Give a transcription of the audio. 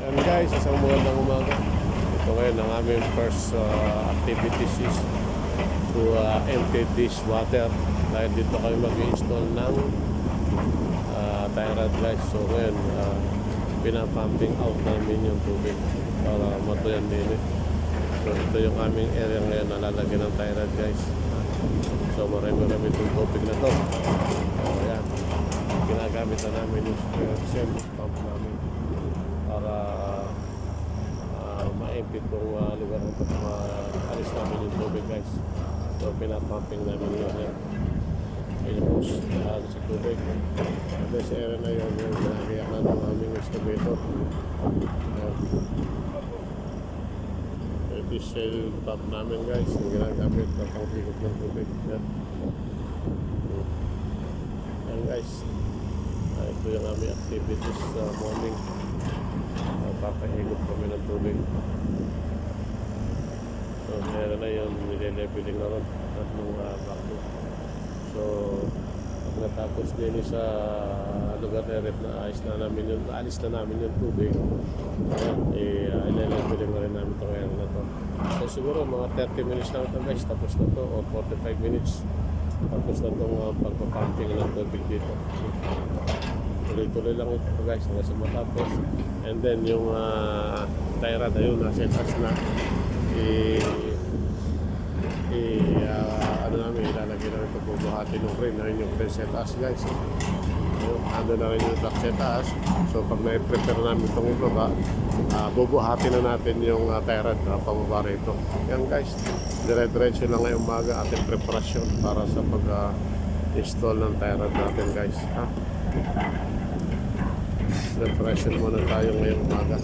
And guys, isang magandang umaga. Ito ngayon ang aming first activities is to empty this water. Dahil dito kami mag-install ng tire rod guys. So ngayon, pinapumping out namin yung tubig para matuyan din. So ito yung aming area ngayon na lalagyan ng tire rod guys. So marami-rami itong tubig na to. So ayan, ginagamit na namin yung same pump namin para ma-empty itong lugar na ito, ma-alis namin yung tubig guys. So pinapumping namin yun yung hose sa tubig. At sa area na yun, yung ginagayakan ng aming excavator. Ito yung pump namin guys, yung ginagamit na pang-higop ng tubig. Yan guys, ito yung aming activities sa morning. Papahigop kami ng tubig. So meron na yun, nileleveling na ron at nung backloop. So pag natapos din sa lugar na rep na alis na namin yung tubig, ileleveling na rin namin itong area na to. So siguro mga 30 minutes lang ito guys, tapos na to, or 45 minutes tapos na itong pagpapumping ng tubig dito. Tuloy-tuloy lang ito guys hanggang sa matapos. And then yung tire rod ayun, nasa taas na ano namin, ilalagay na rin ito, bubuhatin ng crane. Ayun yung crane sa taas guys. Ando na rin yung truck sa taas. So pag na-prepare namin itong ibaba, bubuhatin na natin yung tire rod na pababa rito. Yan guys, dire-diretso lang ngayong umaga ating preparasyon para sa pag-install ng tire rod natin guys. Preparation muna tayo ngayong umaga.